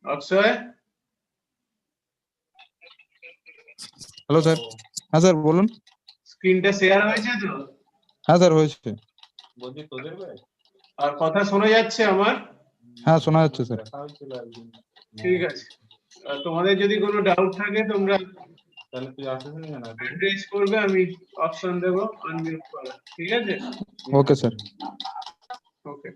অক্ষয়, hello sir. হ্যাঁ sir বলুন। স্ক্রিনটা শেয়ার হয়েছে তো? হ্যাঁ স্যার হয়েছে। আর কথা শোনা যাচ্ছে আমার? হ্যাঁ শোনা যাচ্ছে স্যার। ঠিক আছে। তোমাদের যদি কোনো ডাউট থাকে তোমরা অ্যাড্রেস করবে, আমি অপশন দেব আনমিউট করা। ঠিক আছে? Okay sir. Okay.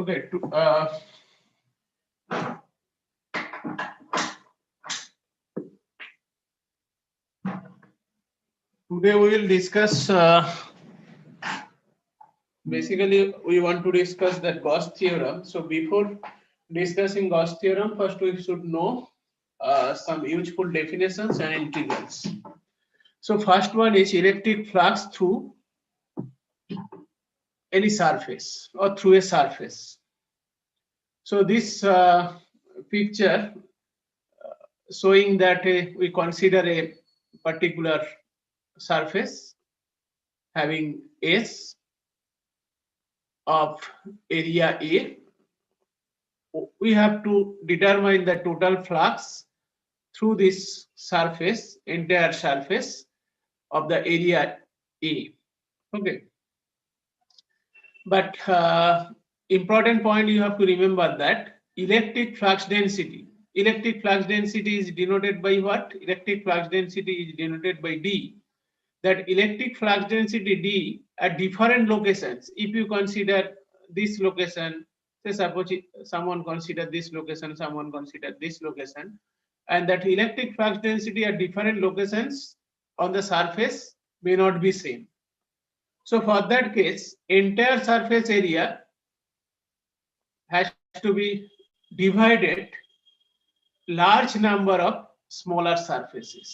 Okay. Today we will discuss. Basically, we want to discuss the Gauss theorem. So before discussing Gauss theorem, first we should know some useful definitions and integrals. So first one is electric flux through any surface or through a surface. So this picture showing that we consider a particular surface having S of area A. We have to determine the total flux through this surface, entire surface of the area A. Okay. But important point you have to remember that electric flux density. Electric flux density is denoted by what? Electric flux density is denoted by D. That electric flux density D at different locations. If you consider this location, say suppose someone consider this location, someone consider this location, and that electric flux density at different locations on the surface may not be same. So for that case, entire surface area has to be divided large number of smaller surfaces.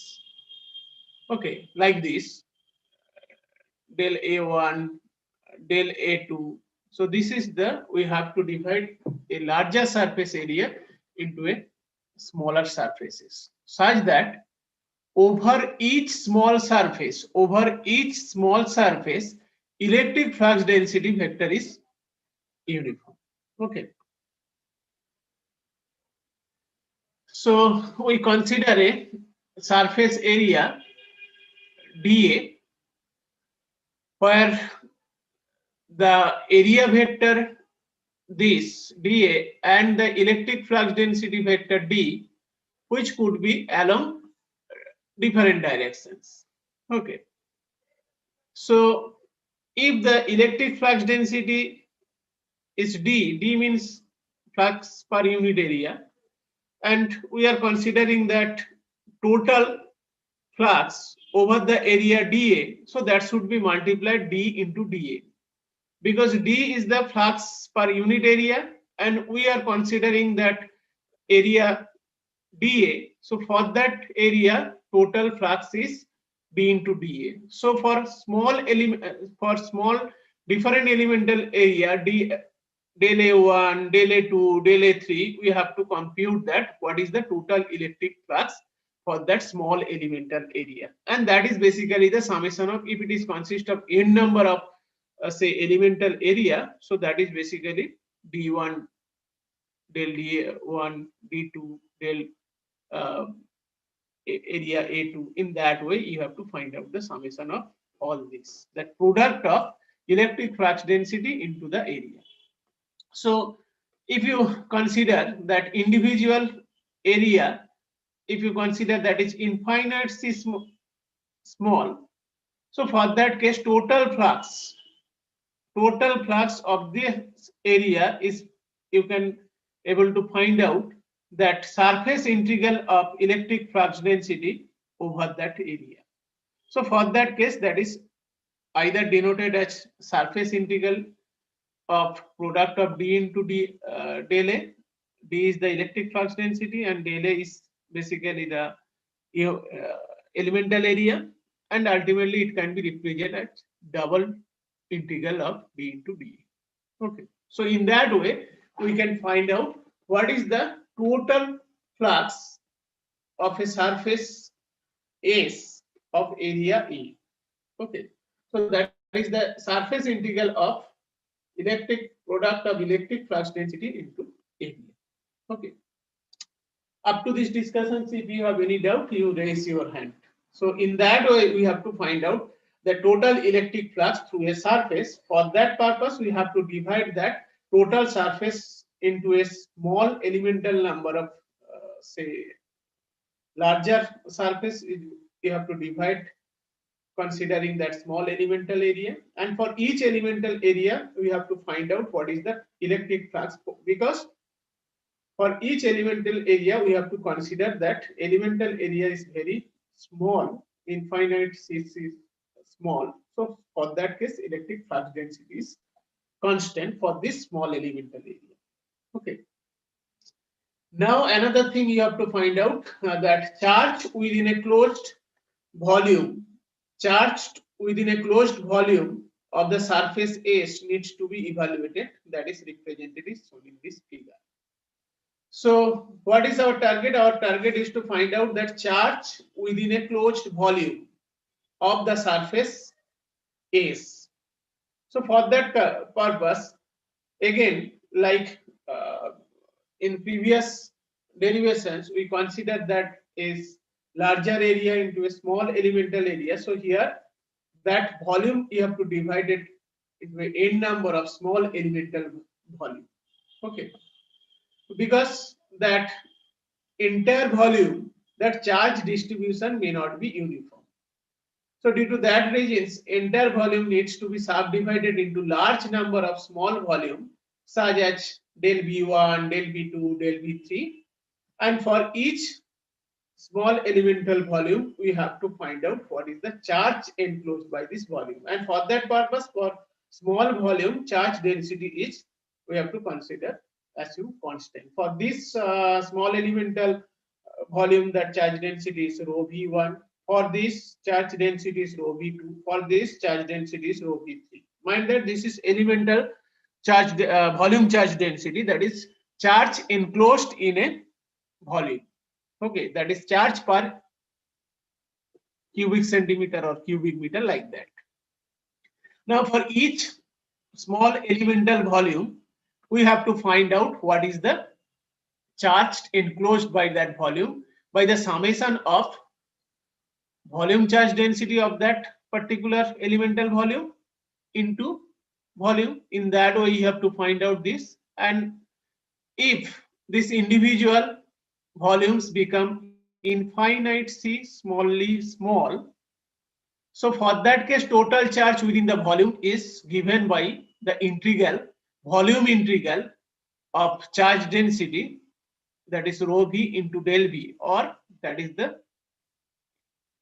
Okay, like this. Del A1, del A2. So this is the, we have to divide a larger surface area into a smaller surfaces, such that over each small surface, electric flux density vector is uniform. Okay. So we consider a surface area dA where the area vector this dA and the electric flux density vector D, which could be along different directions. Okay. So if the electric flux density is D means flux per unit area, and we are considering that total flux over the area dA, so that should be multiplied D into dA, because D is the flux per unit area and we are considering that area dA. So for that area total flux is D into dA. So for small different elemental area del A1, del A2, del A3, we have to compute that what is the total electric flux for that small elemental area, and that is basically the summation of, if it is consist of n number of say elemental area, so that is basically D1 del D1 D2 del area A2. In that way you have to find out the summation of all this, that product of electric flux density into the area. So if you consider that individual area, if you consider that is infinitely small, so for that case total flux of this area is, you can able to find out that surface integral of electric flux density over that area. So for that case, that is either denoted as surface integral of product of D into del A. D is the electric flux density and del A is basically the elemental area, and ultimately it can be represented as double integral of D into dA. Okay, so in that way we can find out what is the total flux of a surface S of area E. Okay, so that is the surface integral of electric product of electric flux density into area. Okay. Up to this discussion, if you have any doubt, you raise your hand. So in that way, we have to find out the total electric flux through a surface. For that purpose, we have to divide that total surface into a small elemental number of, say, larger surface. We have to divide considering that small elemental area, and for each elemental area we have to find out what is the electric flux, because for each elemental area we have to consider that elemental area is very small, infinite cc small. So for that case electric flux density is constant for this small elemental area. Okay. Now another thing you have to find out, that charge within a closed volume, charged within a closed volume of the surface S needs to be evaluated. That is represented is shown in this figure. So what is our target? Our target is to find out that charge within a closed volume of the surface S. So for that purpose, again, like in previous derivations, we consider that is larger area into a small elemental area. So here that volume you have to divide it into n number of small elemental volume. Okay, because that entire volume, that charge distribution may not be uniform. So due to that reasons, entire volume needs to be subdivided into large number of small volume such as del V1, del V2, del V3, and for each small elemental volume we have to find out what is the charge enclosed by this volume, and for that purpose, for small volume charge density is, we have to consider, assume constant. For this small elemental volume, that charge density is rho v1, for this charge density is rho v2, for this charge density is rho v3. Mind that this is elemental charge volume charge density, that is charge enclosed in a volume. Okay, that is charge per cubic centimeter or cubic meter, like that. Now for each small elemental volume we have to find out what is the charge enclosed by that volume by the summation of volume charge density of that particular elemental volume into volume. In that way you have to find out this, and if this individual volumes become infinite c smallly small, so for that case total charge within the volume is given by the integral, volume integral of charge density, that is rho v into del v, or that is the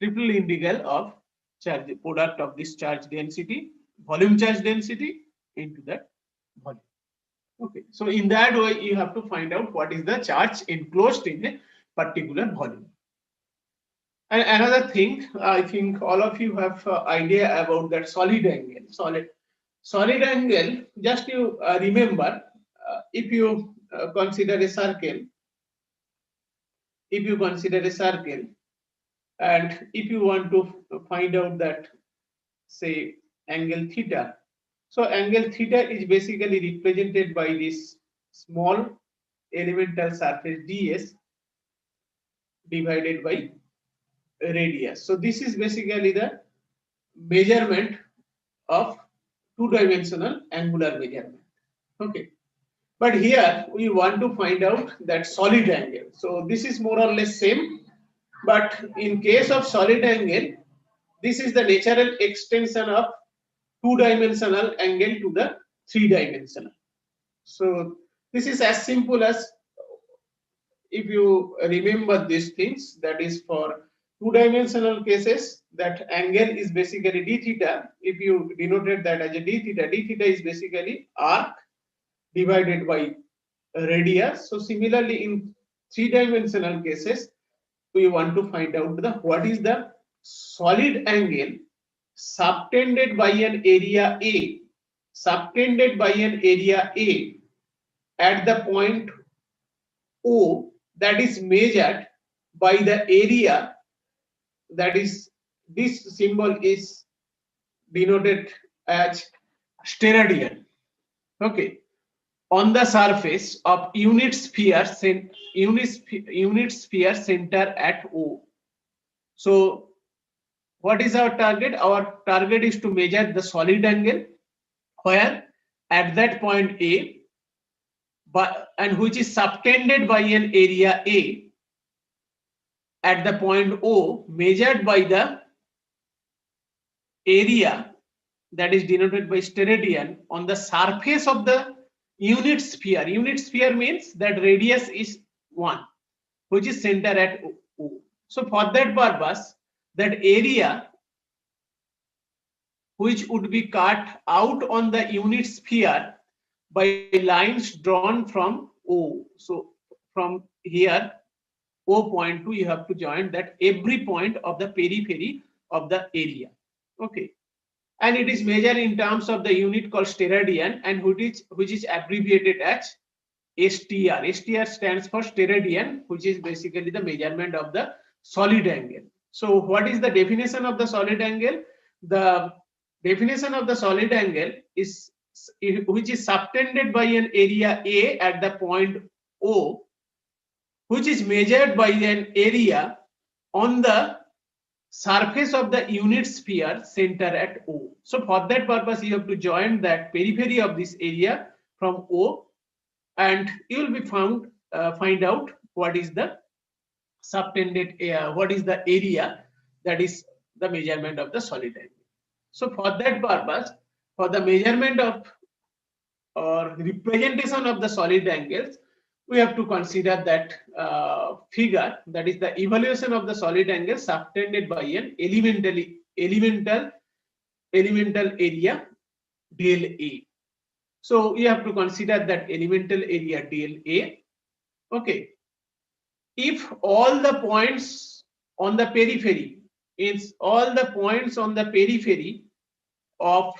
triple integral of charge product of this charge density, volume charge density into that volume. Okay, so in that way you have to find out what is the charge enclosed in a particular volume. And another thing, I think all of you have idea about that solid angle. Solid angle, just you remember, if you consider a circle, and if you want to find out that, say, angle theta, so angle theta is basically represented by this small elemental surface ds divided by radius. So this is basically the measurement of two-dimensional angular measurement. Okay, but here we want to find out that solid angle. So this is more or less same, but in case of solid angle, this is the natural extension of two-dimensional angle to the three-dimensional. So this is as simple as, if you remember these things, that is for two-dimensional cases, that angle is basically d theta. If you denoted that as a d theta is basically arc divided by radius. So similarly in three-dimensional cases, we want to find out what is the solid angle subtended by an area A, at the point O, that is measured by the area, that is, this symbol is denoted as steradian. Okay, on the surface of unit sphere center at O. So what is our target? Our target is to measure the solid angle where at that point A, and which is subtended by an area A at the point O, measured by the area that is denoted by steradian on the surface of the unit sphere. Unit sphere means that radius is 1, which is center at O. So for that purpose, that area which would be cut out on the unit sphere by lines drawn from O. So from here, O point to, you have to join that every point of the periphery of the area. Okay. And it is measured in terms of the unit called steradian, and which is abbreviated as STR. STR stands for steradian, which is basically the measurement of the solid angle. So what is the definition of the solid angle? The definition of the solid angle is which is subtended by an area A at the point O, which is measured by an area on the surface of the unit sphere center at O. So for that purpose, you have to join that periphery of this area from O, and you will be find out what is the subtended what is the area that is the measurement of the solid angle. So for that purpose, for the measurement of or representation of the solid angles, we have to consider that figure, that is the evaluation of the solid angle subtended by an elemental area del A. So you have to consider that elemental area del A. Okay. If all the points on the periphery, is all the points on the periphery of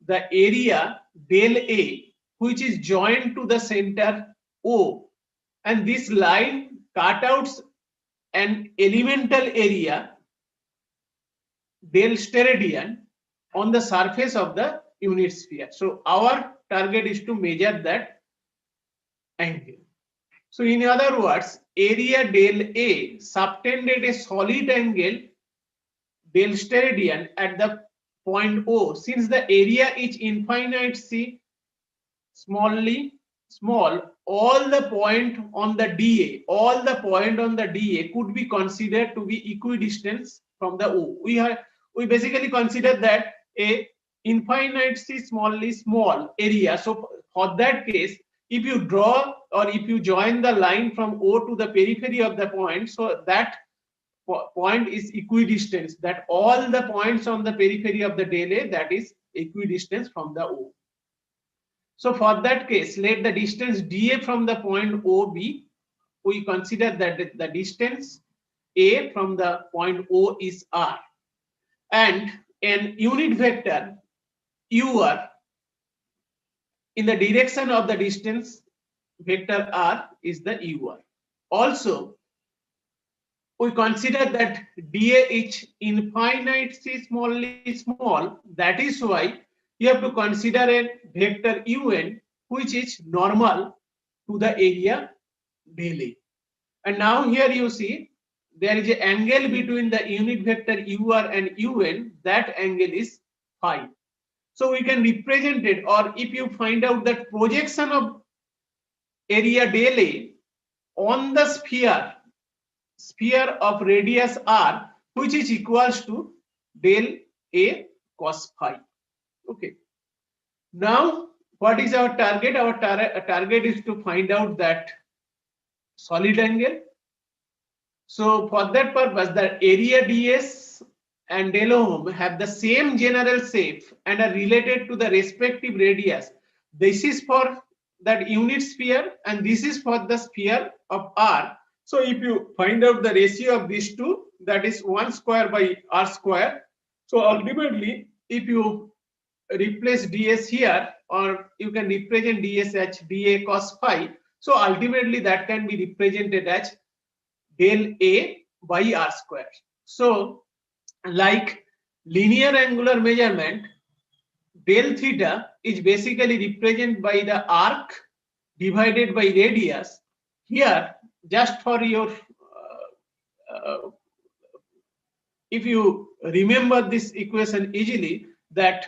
the area del A, which is joined to the center O, and this line cut out an elemental area del steradian on the surface of the unit sphere. So our target is to measure that angle. So in other words, area del A subtended a solid angle del steradian at the point O. Since the area is infinite small, all the point on the DA, could be considered to be equidistant from the O. We basically consider that a infinitely small area. So for that case, if you draw or if you join the line from O to the periphery of the point, so that point is equidistant, that all the points on the periphery of the del A, that is equidistant from the O. So for that case, let the distance dA from the point O be, we consider that the distance A from the point O is R, and an unit vector UR in the direction of the distance vector R is the UR. Also, we consider that dA is infinitely small. That is why you have to consider a vector UN which is normal to the area del A. And now here you see there is an angle between the unit vector UR and UN. That angle is phi. So we can represent it, or if you find out that projection of area del A on the sphere of radius R, which is equals to del A cos phi. Okay. Now, what is our target? Our target is to find out that solid angle. So for that purpose, the area ds and del O have the same general shape and are related to the respective radius. This is for that unit sphere and this is for the sphere of R. So if you find out the ratio of these two, that is 1 square by R square. So ultimately, if you replace ds here, or you can represent ds as dA cos phi, so ultimately that can be represented as del A by R square. So like linear angular measurement, del theta is basically represented by the arc divided by radius. Here, just for your, if you remember this equation easily, that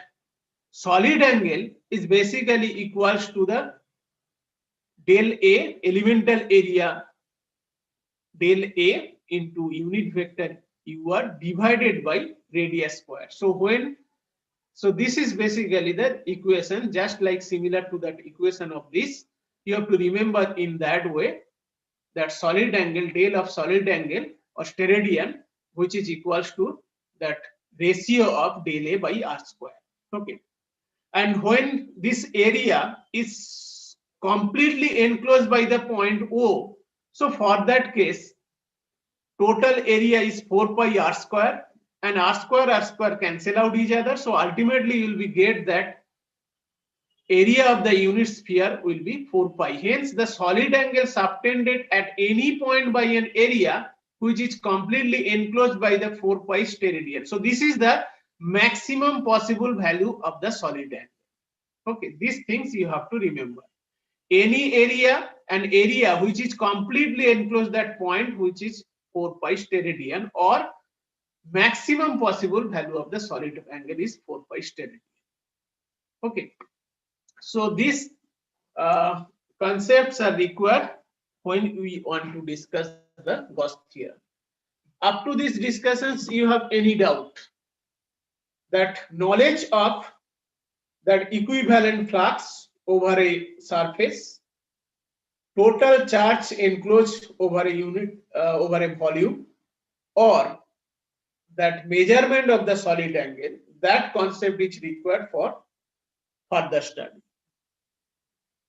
solid angle is basically equals to the del A elemental area del A into unit vector UR divided by radius square. So this is basically the equation, just like similar to that equation of this. You have to remember in that way that solid angle, del of solid angle or steradian, which is equals to that ratio of del A by R square. Okay. And when this area is completely enclosed by the point O, so for that case, total area is 4 pi R square, and R square cancel out each other. So ultimately you will be get that area of the unit sphere will be 4 pi. Hence the solid angle subtended at any point by an area which is completely enclosed by the 4 pi steradian. So this is the maximum possible value of the solid angle. Okay, these things you have to remember. Any area, an area which is completely enclosed that point which is 4 pi steradian, or maximum possible value of the solid angle is 4 pi steradian. Okay, so these concepts are required when we want to discuss the Gauss theorem. Up to these discussions, you have any doubt that knowledge of that equivalent flux over a surface, total charge enclosed over a unit, over a volume, or that measurement of the solid angle, that concept is required for further study.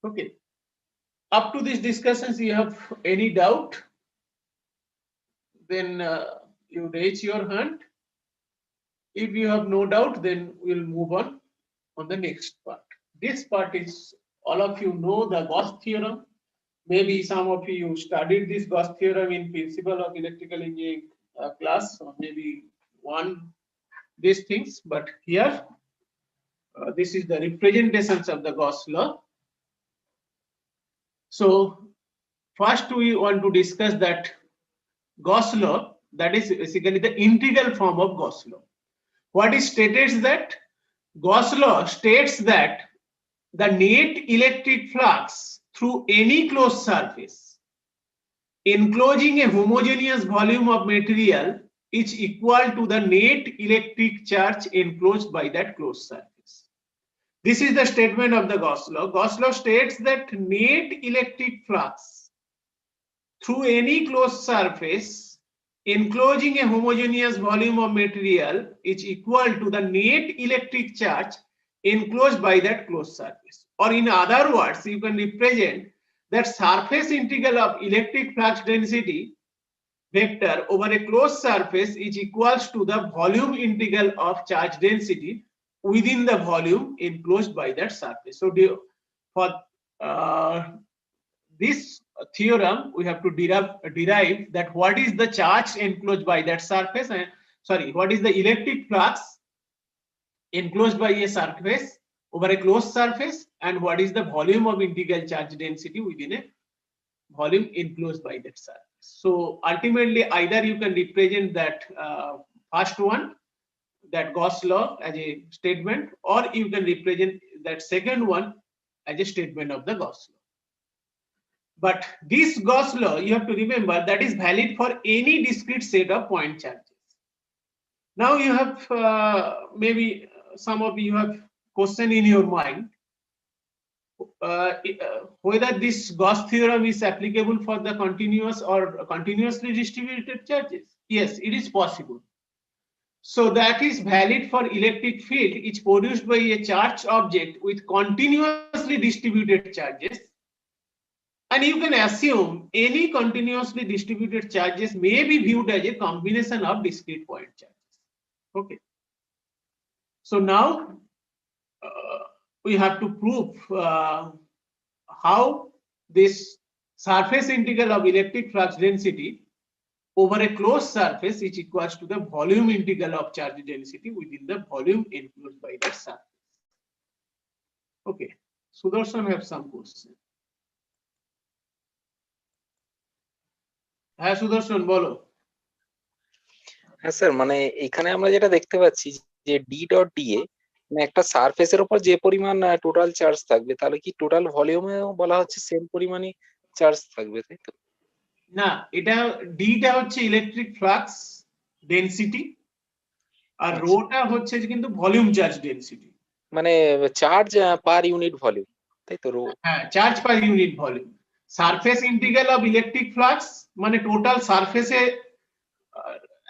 Okay. Up to these discussions, you have any doubt? Then you raise your hand. If you have no doubt, then we'll move on the next part. This part is, all of you know the Gauss theorem. Maybe some of you studied this Gauss theorem in Principle of Electrical Engineering class, or maybe one these things. But here, this is the representations of the Gauss law. So first we want to discuss that Gauss law, that is basically the integral form of Gauss law. What is stated is that Gauss law states that the net electric flux through any closed surface enclosing a homogeneous volume of material is equal to the net electric charge enclosed by that closed surface. This is the statement of the Gauss law. Gauss law states that net electric flux through any closed surface enclosing a homogeneous volume of material is equal to the net electric charge enclosed by that closed surface. Or in other words, you can represent that surface integral of electric flux density vector over a closed surface is equals to the volume integral of charge density within the volume enclosed by that surface. So for this theorem, we have to derive that what is the charge enclosed by that surface, and what is the electric flux enclosed by a surface over a closed surface, and what is the volume of integral charge density within a volume enclosed by that surface. So ultimately, either you can represent that first one, that Gauss law, as a statement, or you can represent that second one as a statement of the Gauss law. But this Gauss law, you have to remember, that is valid for any discrete set of point charges. Now you have maybe some of you have question in your mind whether this Gauss theorem is applicable for the continuous or continuously distributed charges. Yes, it is possible. So that is valid for electric field is produced by a charged object with continuously distributed charges. And you can assume any continuously distributed charges may be viewed as a combination of discrete point charges. Okay. So now we have to prove how this surface integral of electric flux density over a closed surface is equals to the volume integral of charge density within the volume enclosed by that surface. Okay. Sudarshan have some question. হ্যাঁ সুদর্শন বলো। হ্যাঁ sir, মানে এখানে আমরা যেটা দেখতে পাচ্ছি যে ডি ডট ডি এ মানে একটা সারফেসের উপর যে পরিমাণ টোটাল চার্জ থাকবে, তাহলে কি টোটাল ভলিউমেও বলা হচ্ছে সেম পরিমাণই চার্জ থাকবে, তাই তো? না, এটা ডিটা হচ্ছে ইলেকট্রিক ফ্লাক্স ডেনসিটি, আর আচ্ছা, রোটা হচ্ছে যে কিন্তু ভলিউম চার্জ ডেনসিটি। মানে চার্জ পার ইউনিট ভলিউম, তাই তো? রো। হ্যাঁ, charge per unit volume. Surface integral of electric flux মানে টোটাল সারফেসে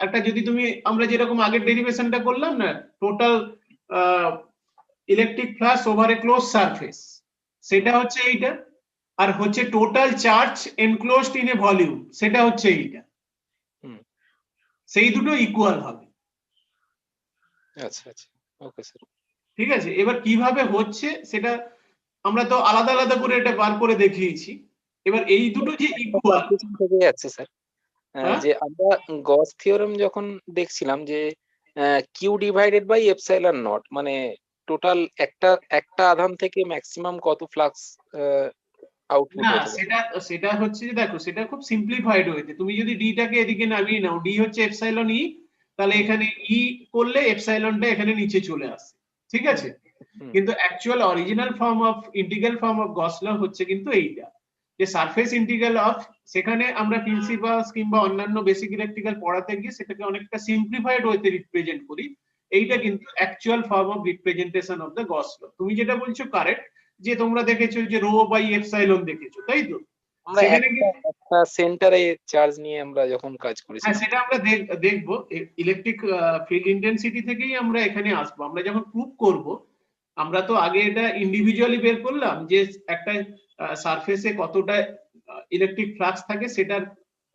একটা, যদি তুমি আমরা যেরকম আগের ডেরিভেশনটা করলাম না, total electric flux over a close surface, সেটা হচ্ছে এইটা। আর হচ্ছে total charge enclosed in a volume, সেটা হচ্ছে এইটা। হুম, সেই দুটো ইকুয়াল হবে। আচ্ছা আচ্ছা, ওকে স্যার। ঠিক আছে, এবার কিভাবে হচ্ছে সেটা আমরা তো আলাদা আলাদা করে এটা বার করে দেখিয়েছি। এবার এই দুটো যে ইকুয়াল, কনফিউশন থেকে যাচ্ছে স্যার, হ্যাঁ যে আমরা গস থিওরেম যখন দেখছিলাম যে Q divided by epsilon naught, মানে টোটাল একটা একটা আধান থেকে ম্যাক্সিমাম কত ফ্লাক্স আউটপুট না, হতে পারে। সেটা সেটা হচ্ছে যে দেখো, সেটা খুব সিম্পলিফাইড হয়েছে। তুমি যদি ডিটাকে এদিকে নামিয়ে নাও, ডি হচ্ছে এপসাইলন ই, তাহলে হুম, এখানে ই করলে এপসাইলনটা এখানে নিচে চলে আসে, ঠিক হুম, আছে। হুম, কিন্তু actual original form of integral form of Gauss law হচ্ছে কিন্তু এইটা, যে সারফেস ইন্টিগ্রাল অফ, সেখানে আমরা প্রিন্সিপালস কিংবা অন্যান্য বেসিক ইলেকট্রিক্যাল পড়াতে গিয়ে সেটাকে অনেকটা সিম্পলিফাইড ওয়েতে রিপ্রেজেন্ট করি। এইটা হুম। কিন্তু actual form of representation of the Gauss law. তুমি যেটা বলছো কারেক্ট, যে তোমরা দেখেছো যে রো বাই এপসাইলন দেখেছো, তাই তো। আমরা সেখানে একটা কিন্তু, একটা সেন্টারে চার্জ নিয়ে আমরা যখন কাজ হ্যাঁ করেছিলাম। সেটা আমরা দেখবো ইলেকট্রিক ফিল্ড ইন্টেন্সিটি থেকেই আমরা এখানে আসবো। আমরা যখন প্রুভ করব, আমরা তো আগে এটা ইন্ডিভিজুয়ালি বের করলাম যে একটা সারফেসে কতটা ইলেকট্রিক ফ্লাক্স থাকে, সেটার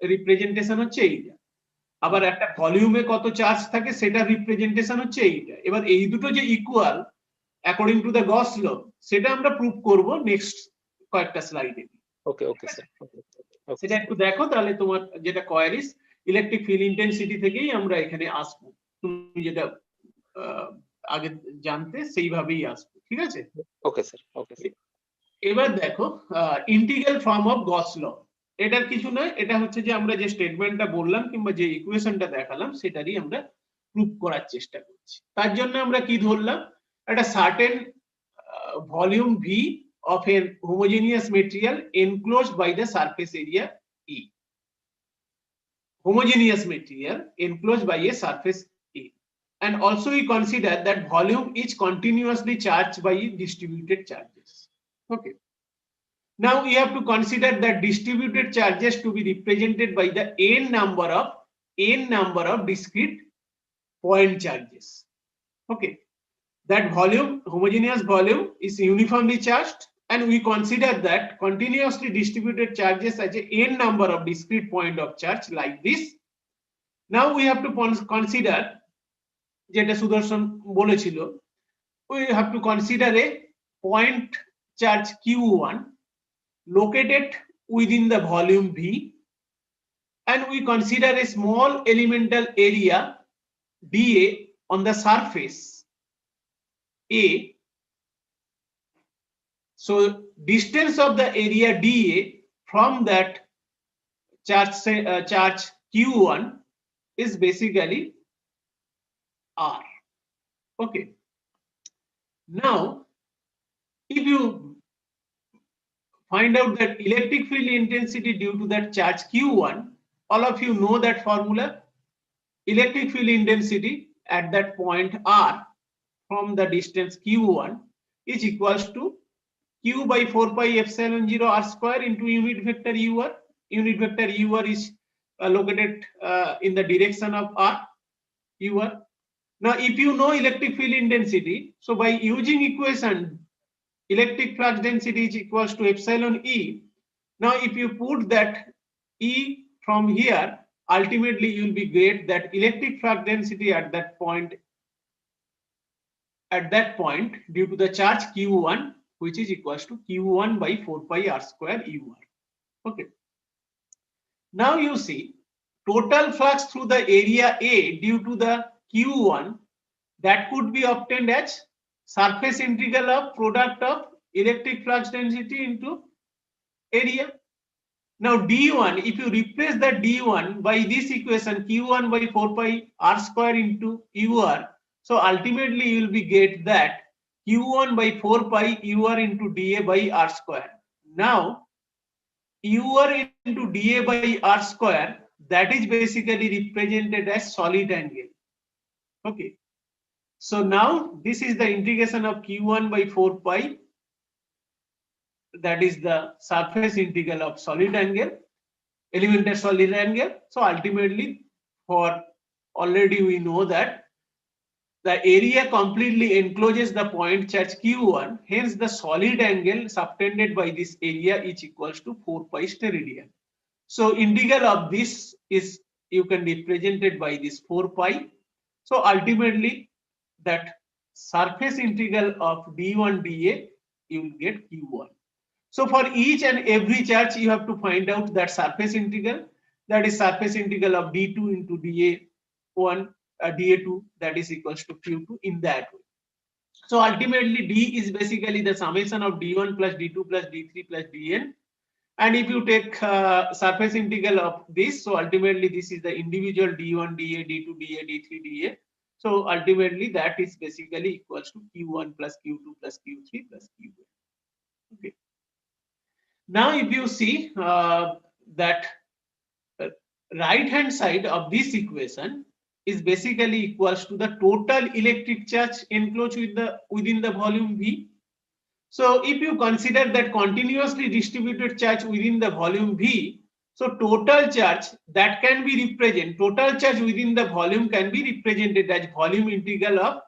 রিপ্রেজেন্টেশন হচ্ছে এইটা। হুম, আবার একটা ভলিউমে কত চার্জ থাকে সেটার রিপ্রেজেন্টেশন হচ্ছে এইটা। এবার এই দুটো যে equal according to the Gauss law, সেটা আমরা প্রুভ করব নেক্সট কয়েকটা স্লাইডে। ওকে ঠিক ওকে আছে, স্যার, ওকে ওকে সেটা স্যার। একটু দেখো, তাহলে তোমার যেটা কোয়ারিজ ইলেকট্রিক ফিল্ড ইন্টেন্সিটি থেকেই আমরা এখানে আসবো। তুমি যেটা আহ, আগে জানতে সেইভাবেই আসবো, ঠিক আছে। Okay sir, okay sir. এবার দেখো ইন্টিগ্রাল ফর্ম অফ গস ল, এটার কিছু নয়, এটা হচ্ছে যে আমরা যে স্টেটমেন্টটা বললাম কিংবা যে ইকুয়েশনটা দেখালাম সেটারই আমরা প্রুভ করার চেষ্টা করছি। তার জন্য আমরা কি ধরলাম, একটা certain volume V of a homogeneous material enclosed by the surface area E. Homogeneous material enclosed by a surface E. And also we consider that volume is continuously charged by distributed charges. Okay. Now we have to consider that distributed charges to be represented by the n number of discrete point charges. Okay. That volume, homogeneous volume, is uniformly charged, and we consider that continuously distributed charges as a n number of discrete point of charge like this. Now we have to consider, যেটা সুদর্শন বলেছিল, we have to consider a point charge q1 located within the volume V, and we consider a small elemental area dA on the surface A. So distance of the area dA from that charge q1 is basically r. Okay. Now if you find out that electric field intensity due to that charge q1, all of you know that formula. Electric field intensity at that point r from the distance q1 is equals to q by 4 pi epsilon 0 r square into unit vector ur. Unit vector ur is located in the direction of r ur. Now if you know electric field intensity, so by using equation electric flux density is equals to epsilon e. Now if you put that e from here, ultimately you will be get that electric flux density at that point due to the charge q1, which is equals to q1 by 4 pi r square ur. Okay. Now you see total flux through the area A due to the q1, that could be obtained as surface integral of product of electric flux density into area. Now d1, if you replace that d1 by this equation q1 by 4 pi r square into ur, so ultimately you will be get that q1 by 4 pi ur into dA by r square. Now ur into dA by r square, that is basically represented as solid angle. Okay, so now this is the integration of q1 by 4 pi, that is the surface integral of solid angle, elemental solid angle. So ultimately, for already we know that the area completely encloses the point charge q1, hence the solid angle subtended by this area is equals to 4 pi steradian. So integral of this is, you can represent it by this 4 pi. So ultimately that surface integral of d1 dA, you will get q1. So for each and every charge, you have to find out that surface integral, that is surface integral of d2 into dA1, dA2, that is equals to q2 in that way. So ultimately d is basically the summation of d1 plus d2 plus d3 plus dn. And if you take surface integral of this, so ultimately this is the individual d1 dA, d2 dA, d3 dA. So ultimately that is basically equals to q1 plus q2 plus q3 plus q1. Okay. Now if you see that right hand side of this equation is basically equals to the total electric charge enclosed within the volume V. So if you consider that continuously distributed charge within the volume V, so total charge that can be represented, total charge within the volume can be represented as volume integral of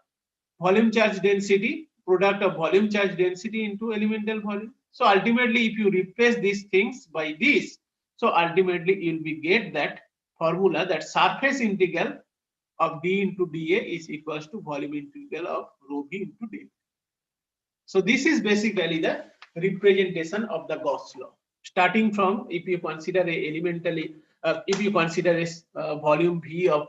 volume charge density, product of volume charge density into elemental volume. So ultimately, if you replace these things by this, so ultimately you'll be get that formula, that surface integral of d into dA is equals to volume integral of rho v into d. So this is basically the representation of the Gauss law. Starting from, if you consider a elementally, if you consider a volume V of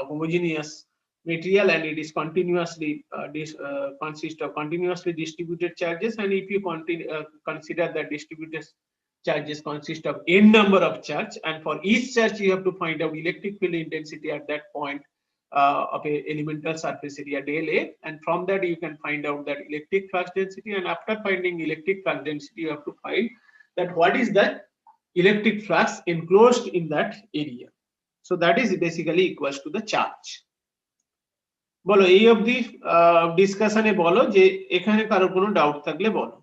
homogeneous material, and it is continuously consists of continuously distributed charges, and if you consider that distributed charges consist of n number of charge, and for each charge you have to find out electric field intensity at that point of a elemental surface area del A, and from that you can find out that electric flux density, and after finding electric flux density you have to find that what is the electric flux enclosed in that area. So that is basically equals to the charge. বলো এই অবধি ডিসকাশনে বলো যে এখানে কারো কোনো doubt থাকলে বলো।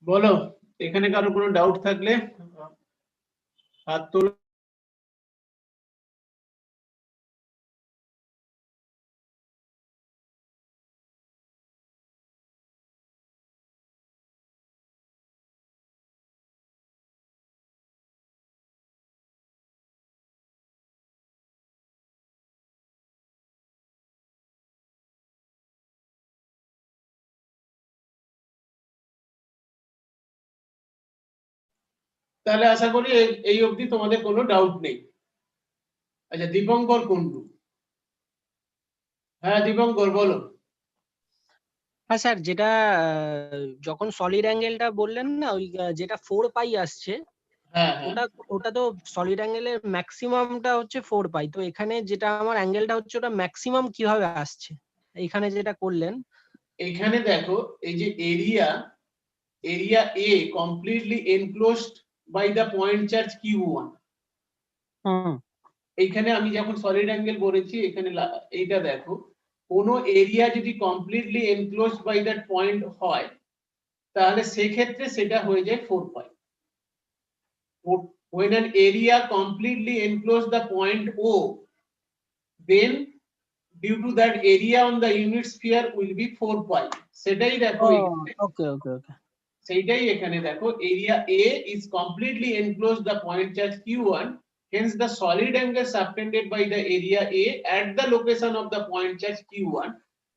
বলো এখানে কারো কোনো ডাউট থাকলে হাত তোলো। তাহলে আশা করি এই অবধি তোমাদের কোনো ডাউট নেই। আচ্ছা দীপঙ্কর কুন্ডু, হ্যাঁ দীপঙ্কর বলো। হ্যাঁ স্যার, যেটা যখন সলিড অ্যাঙ্গেলটা বললেন না, ওই যেটা 4 পাই আসছে, হ্যাঁ ওটা ওটা তো সলিড অ্যাঙ্গেলের ম্যাক্সিমামটা হচ্ছে 4 পাই। তো এখানে যেটা আমার অ্যাঙ্গেলটা হচ্ছে ওটা ম্যাক্সিমাম কিভাবে আসছে এখানে যেটা করলেন? এখানে দেখো এই যে area A completely enclosed by the point charge q1. এইখানে আমি যখন সলিড অ্যাঙ্গেল বলেছি, এখানে এইটা দেখো, কোনো এরিয়া যদি completely enclosed by that point হয় তাহলে সেক্ষেত্রে সেটা হয়ে যায় 4 পাই। when an area completely enclosed the point O, then due to that area on the unit sphere will be 4 pi. সেটাই দেখো ওকে ওকে ওকে, সেইটাই এখানে দেখো, area A is completely enclosed the point charge q1, hence the solid angle subtended by the area A at the location of the point charge q1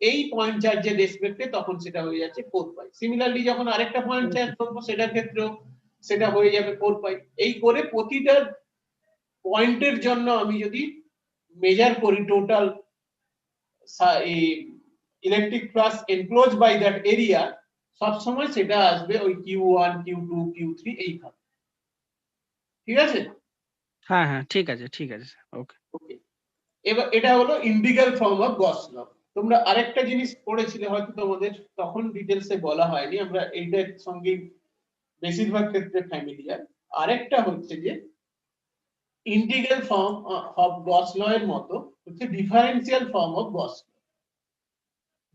এই point চার্জের রেসপেক্টে তখন সেটা হয়ে যাচ্ছে 4 পাই। সিমিলারলি যখন আরেকটা পয়েন্ট চার্জ করব সেটার ক্ষেত্রেও সেটা হয়ে যাবে 4 পাই। এই করে প্রতিটা পয়েন্টের জন্য আমি যদি মেজার করি total electric flux enclose by that area, সব সময় সেটা আসবে ওই Q1 Q2 Q3 এইভাবে। ঠিক আছে? হ্যাঁ হ্যাঁ ঠিক আছে ওকে। ওকে, এবার এটা হলো ইন্টিগ্রাল ফর্ম অফ গস ল। তোমরা আরেকটা জিনিস পড়েছিলে হয়তো, তোমাদের তখন ডিটেইলসে বলা হয়নি, আমরা এইটার সঙ্গে বেশিরভাগ ক্ষেত্রে ফ্যামিলিয়ার। আরেকটা হচ্ছে যে integral form of Gauss law এর মতো হচ্ছে differential form of Gauss law.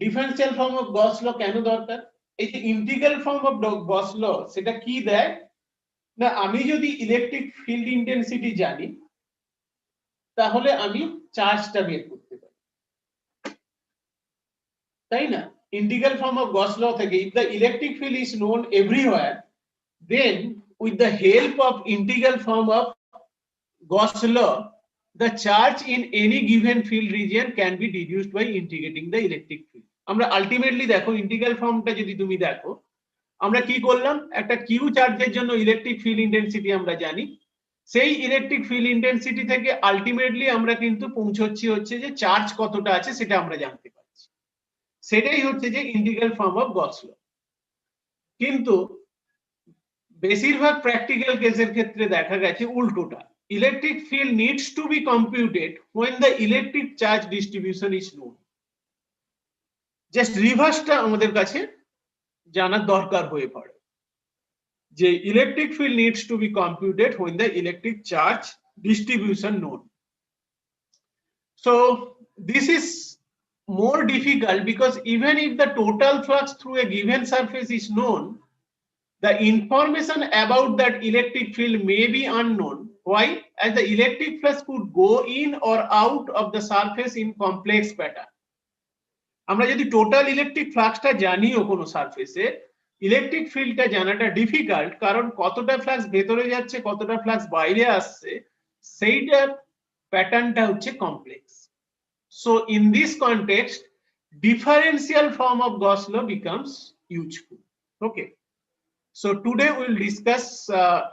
Differential form of Gauss law কেন দরকার? এই যে integral form of Gauss law সেটা কি দেয় না, আমি যদি ইলেকট্রিক ফিল্ড ইন্টেন্সিটি জানি তাহলে আমি চার্জটা বের করতে পারি, তাই না? ইন্টিগ্রাল ফর্ম অফ গস ল থেকে if the electric field is known everywhere, then with the help of integral form of Gauss law, the charge in any given field region can be deduced by integrating the electric field. আমরা ultimately দেখো integral ফর্মটা যদি তুমি দেখো, আমরা কি করলাম, একটা কিউ চার্জের জন্য ইলেকট্রিক ফিল্ড ইন্টেন্সিটি আমরা জানি, সেই ইলেকট্রিক ফিল্ড ইন্টেন্সিটি থেকে আলটিমেটলি আমরা কিন্তু পৌঁছচ্ছি হচ্ছে যে চার্জ কতটা আছে সেটা আমরা জানতে পারছি। সেটাই হচ্ছে যে integral form of Gauss law. কিন্তু বেশিরভাগ প্র্যাকটিক্যাল কেসের ক্ষেত্রে দেখা গেছে উল্টোটা, electric field needs to be computed when the electric charge distribution is known। Just রিভার্সটা আমাদের কাছে জানার দরকার হয়ে পড়ে, যে electric field needs to be computed when the electric charge distribution known. So this is more difficult because even if the total flux through a given surface is known, the information about that electric field may be unknown. Why? As the electric flux could go in or out of the surface in complex pattern. আমরা যদি total electric ফ্লাক্সটা জানিও কোনো সারফেসে, electric ফিল্ডটা জানাটা difficult, কারণ কতটা flux ভেতরে যাচ্ছে কতটা ফ্লাক্স বাইরে আসছে সেইটার প্যাটার্নটা হচ্ছে complex. So in this context, differential form of Gauss law becomes useful. Okay. So today we will discuss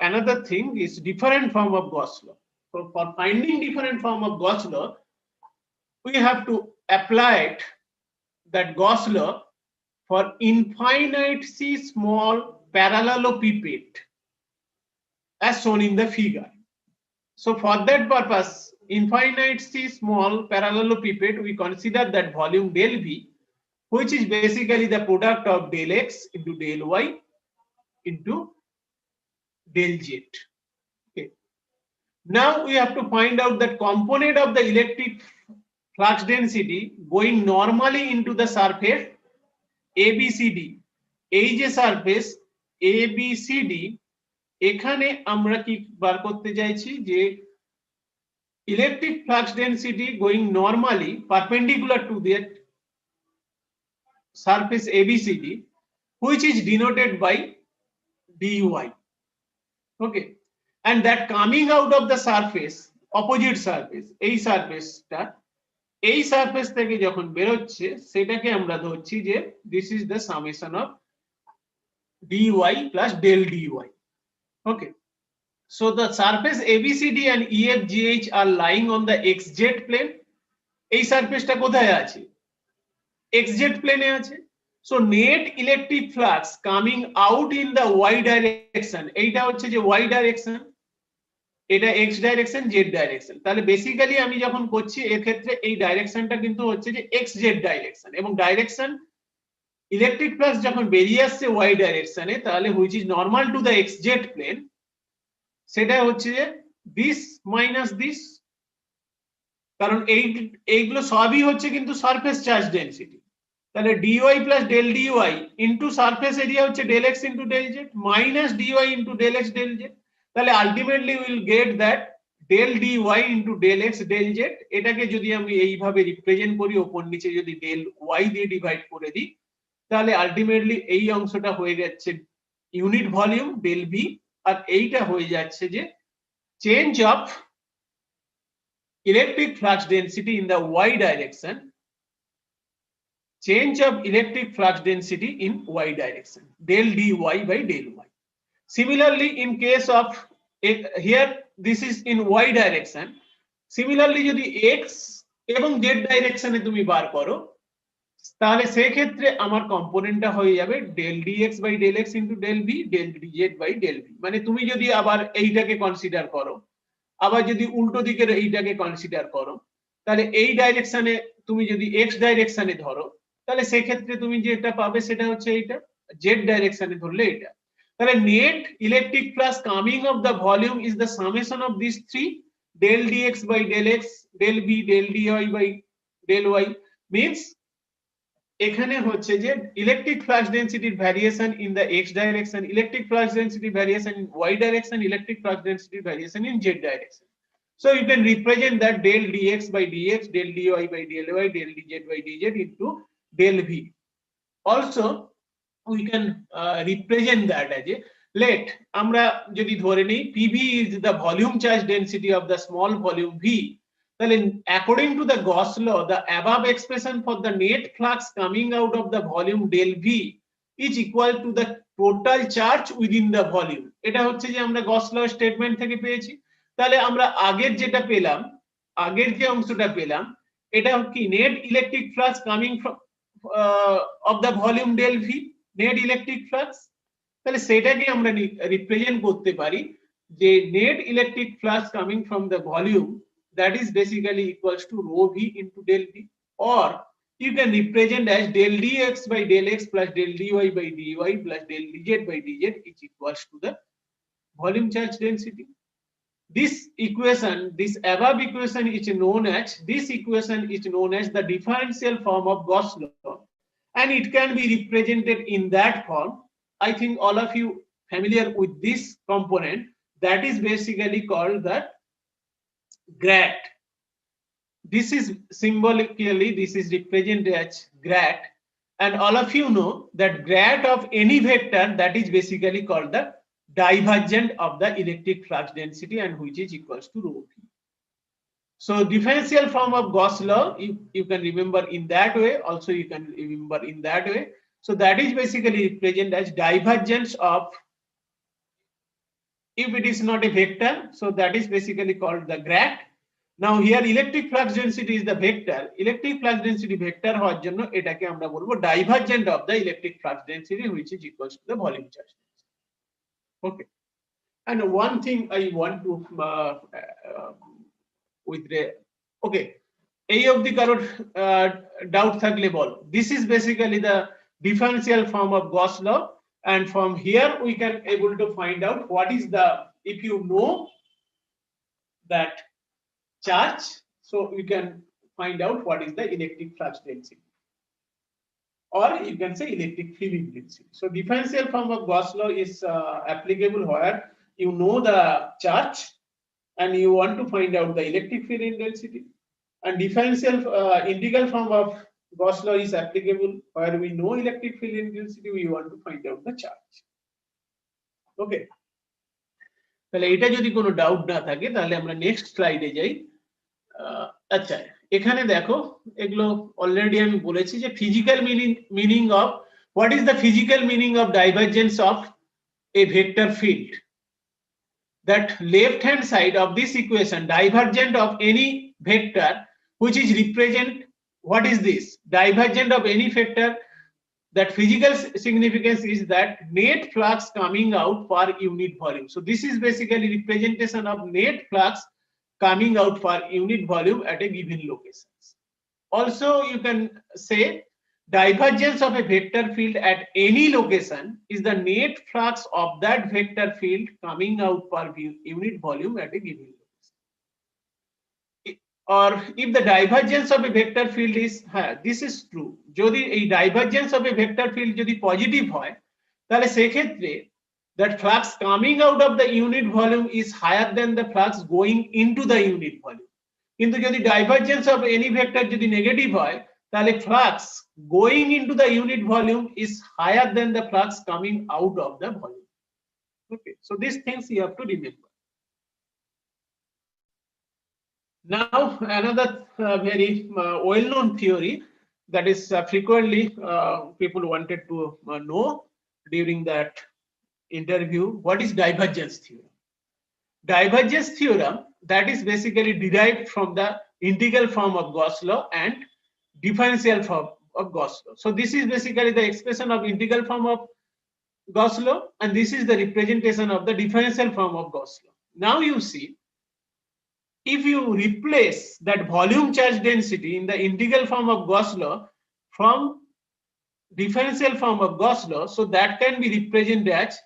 another thing is different form of Gauss law. So for finding different form of Gauss law, we have to apply that Gauss law for infinite C small parallelepiped as shown in the figure. So for that purpose, infinite C small parallelepiped, we consider that volume del V, which is basically the product of del X into del Y into del Z. Okay. Now we have to find out that component of the electric flux density going normally into the surface ABCD. এই যে surface ABCD, এখানে আমরা কি বার করতে চাইছি যে electric flux density going normally perpendicular to that surface ABCD, which is denoted by dy. Okay, and that coming out of the surface, opposite surface, এই সারফেসটা এই সারফেস থেকে যখন বের হচ্ছে সেটাকে আমরা ধরছি যে this is the summation of dy plus del dy. Okay, so the surface ABCD and EFGH are lying on the xz plane. এই সারফেসটা কোথায় আছে? xz প্লেনে আছে। So net electric flux coming out in the y direction, এইটা হচ্ছে যে y direction, এটা x direction, z direction। তাহলে বেসিক্যালি আমি যখন করছি এর ক্ষেত্রে এই ডাইরেকশনটা কিন্তু হচ্ছে যে xz ডাইরেকশন, এবং ডাইরেকশন ইলেকট্রিক ফ্লাক্স যখন বেরিয়ে আসছে y ডাইরেকশনে তাহলে which is normal to the xz plane, সেটা হচ্ছে যে this minus this, কারণ এইগুলো সবই হচ্ছে কিন্তু সারফেস চার্জ ডেনসিটি। তাহলে dy plus del dy into surface area হচ্ছে del x into del z minus dy into del x del z। তাহলে ultimately will get that del dy into del x del z। এটাকে যদি আমি এইভাবে represent করি, ওপর নিচে যদি del y দিয়ে ডিভাইড করে দিই, তাহলে আলটিমেটলি এই অংশটা হয়ে যাচ্ছে ইউনিট ভলিউম del v, আর এইটা হয়ে যাচ্ছে যে change of electric flux density in the y direction change of electric flux density in y direction, del dy by del y. Similarly, in case of here, this is in y direction. Similarly, যদি x এবং z ডাইরেকশনে তুমি বার করো, তাহলে সেই ক্ষেত্রে আমার কম্পোনেন্টটা হয়ে যাবে del dx by del x into del v, del dz by del v। মানে তুমি যদি আবার এইটাকে কনসিডার করো, আবার যদি উল্টো দিকের এইটাকে কনসিডার করো, তাহলে এই ডাইরেকশনে তুমি যদি x ডাইরেকশনে ধরো, তাহলে সেই ক্ষেত্রে তুমি যেটা পাবে সেটা হচ্ছে এইটা, z ডাইরেকশনে ধরলে এটা। তাহলে net electric flux coming of the volume is the summation of this three, del dx by del x, del v, del dy by del y। Means এখানে হচ্ছে যে ইলেকট্রিক ফ্লাক্স ডেনসিটির variation in the x direction, electric flux density variation in y direction, electric flux density variation in z direction. So you can represent that del dx by dx, del dy by del y, del dz by dz into del v. Also we can represent that as a, let আমরা যদি ধরে নিই pv is the volume charge density of the small volume v, তাহলে according to the Gauss law, the above expression for the net flux coming out of the volume del v is equal to the total charge within the volume। এটা হচ্ছে যে আমরা Gauss law statement থেকে পেয়েছি। তাহলে আমরা আগের যেটা পেলাম, আগের যে অংশটা পেলাম, এটা কি net electric flux coming from of the volume del V, net electric flux. তাহলে সেটাকে আমরা রিপ্রেজেন্ট করতে পারি যে net electric flux coming from the volume, that is basically equals to rho v into del v, or you can represent as del dx by del x plus del dy by dy plus del dz by dz is equals to the volume charge density. This equation, this above equation is known as, this equation is known as the differential form of Gauss law, and it can be represented in that form. I think all of you familiar with this component, that is basically called the grad. This is symbolically, this is represented as grad, and all of you know that grad of any vector, that is basically called the divergent of the electric flux density, and which is equals to rho v. So differential form of Gauss law, you can remember in that way, also you can remember in that way. So that is basically represented as divergence of, if it is not a vector, so that is basically called the grad. Now here electric flux density is the vector, electric flux density vector হওয়ার জন্য এটাকে আমরা বলবো divergent of the electric flux density, which is equals to the volume charge density. Okay, and one thing I want to with the, okay, এই অবধি কারোর doubt থাকলে বলো। This is basically the differential form of Gauss law, and from here we can able to find out what is the, if you know that charge, so you can find out what is the electric flux density, or you can say electric field intensity. So differential form of Gauss law is applicable where you know the charge and you want to find out the electric field intensity, and differential integral form of Gauss law is applicable where we know electric field intensity, we want to find out the charge. Okay, তাহলে এটা যদি কোনো doubt না থাকে তাহলে আমরা next স্লাইডে যাই। আচ্ছা, এখানে দেখো এগুলো অলরেডি আমি বলেছি যে physical meaning of, what is the physical meaning of divergence of A vector field, that left hand side of this equation, divergent of any vector which is represent, what is this divergent of any vector, that physical significance is that net flux coming out per unit volume. So this is basically representation of net flux coming out per unit volume at a given location. Also you can say divergence of a vector field at any location is the net flux of that vector field coming out per unit volume at a given location. Or if the divergence of a vector field is, this is true, যদি এই divergence of a vector field যদি positive হয় তাহলে সেক্ষেত্রে that flux coming out of the unit volume is higher than the flux going into the unit volume. কিন্তু যদি divergence of any vector যদি negative হয় তাহলে flux going into the unit volume is higher than the flux coming out of the volume. Okay, so these things you have to remember. Now another very well-known theory, that is frequently people wanted to know during that interview. What is divergence theorem? Divergence theorem, that is basically derived from the integral form of Gauss law and differential form of Gauss law. So this is basically the expression of integral form of Gauss law, and this is the representation of the differential form of Gauss law. Now you see, if you replace that volume charge density in the integral form of Gauss law from differential form of Gauss law, so that can be represented as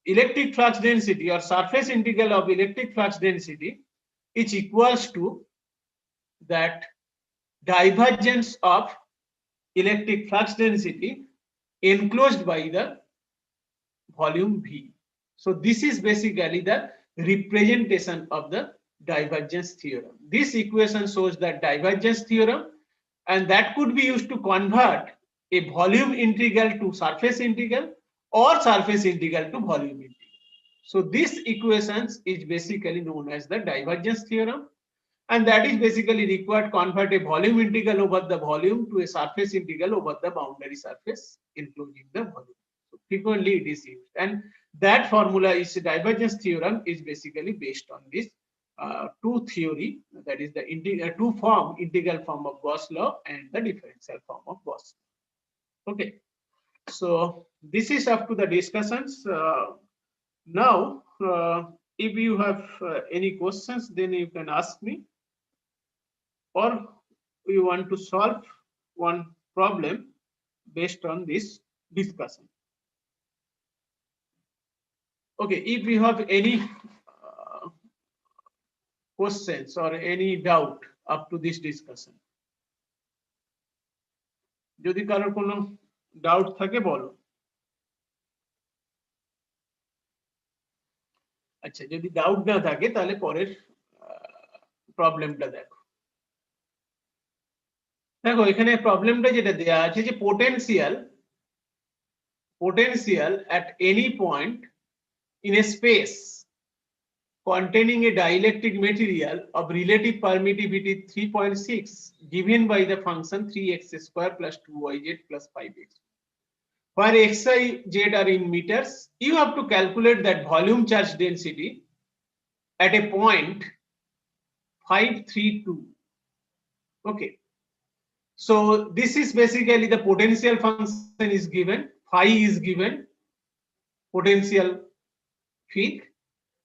electric flux density or surface integral of electric flux density is equals to that divergence of electric flux density enclosed by the volume V. So this is basically the representation of the divergence theorem. This equation shows that divergence theorem, and that could be used to convert a volume integral to surface integral or surface integral to volume integral. So this equations is basically known as the divergence theorem, and that is basically required to convert a volume integral over the volume to a surface integral over the boundary surface enclosing the volume. So frequently it is used, and that formula is divergence theorem is basically based on this two theory, that is the two form, integral form of Gauss law and the differential form of Gauss law. Okay, so this is up to the discussions. Now if you have any questions, then you can ask me, or we want to solve one problem based on this discussion. Okay, if you have any questions or any doubt up to this discussion, যদি কারোর কোনো doubt থাকে বলো। আচ্ছা, যদি doubt না থাকে তাহলে পরের প্রবলেমটা দেখো। দেখো এখানে প্রবলেমটা যেটা দেয়া আছে যে potential at any point in a space containing a dielectric material of relative permittivity 3.6 given by the function 3x square plus 2yz plus 5x, where xi z are in meters, you have to calculate that volume charge density at a point 532. Okay, so this is basically the potential function is given, phi is given, potential field.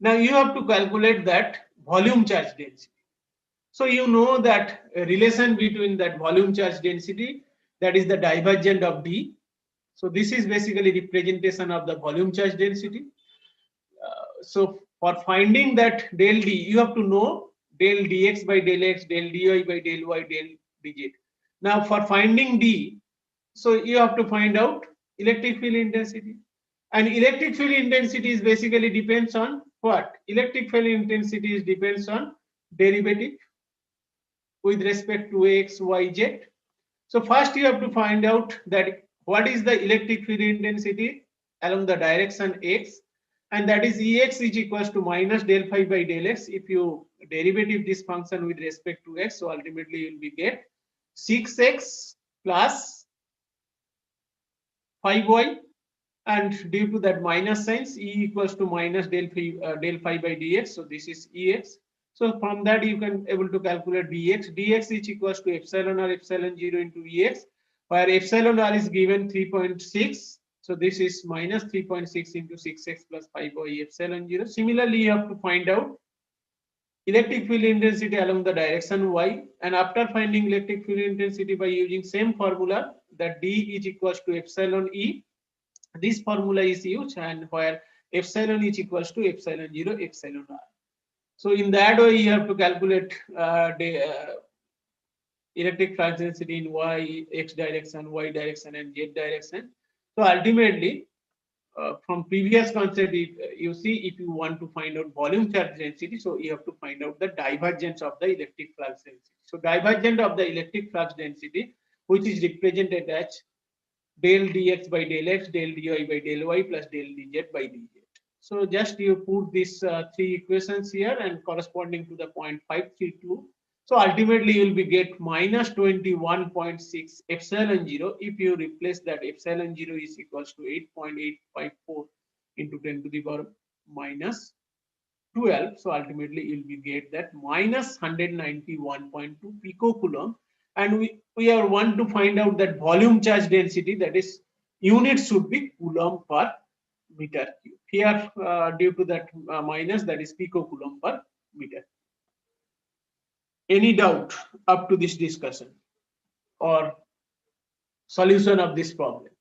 Now you have to calculate that volume charge density. So you know that relation between that volume charge density, that is the divergent of D. So this is basically representation of the volume charge density. So for finding that del D, you have to know del dx by del x, del dy by del y, del dz. Now for finding D, so you have to find out electric field intensity. And electric field intensity is basically depends on what? Electric field intensity is depends on derivative with respect to x, y, z. So first you have to find out that what is the electric field intensity along the direction x, and that is Ex is equals to minus del phi by del x. If you derivative this function with respect to x, so ultimately you will be get 6x plus 5y, and due to that minus signs, E equals to minus del phi by dx. So this is Ex. So from that you can able to calculate dx. Dx is equals to epsilon r epsilon 0 into Ex, where epsilon r is given 3.6. So this is minus 3.6 into 6x plus 5y epsilon 0. Similarly, you have to find out electric field intensity along the direction y, and after finding electric field intensity by using same formula, that D is equals to epsilon E. This formula is used, and where epsilon is equals to epsilon 0 epsilon r. So in that way you have to calculate the electric flux density in y, x direction, y direction, and z direction. So ultimately from previous concept, you see, if you want to find out volume charge density, so you have to find out the divergence of the electric flux density. So divergence of the electric flux density, which is represented as del dx by del x, del dy by del y plus del dz by dz. So just you put these three equations here and corresponding to the point 532. So ultimately you will be get minus 21.6 epsilon 0. If you replace that, epsilon 0 is equals to 8.854 into 10 to the power minus 12. So ultimately you will be get that minus 191.2 picocoulomb. And we are want to find out that volume charge density, that is unit should be coulomb per meter cube. Here due to that minus, that is picocoulomb per meter. Any doubt up to this discussion or solution of this problem?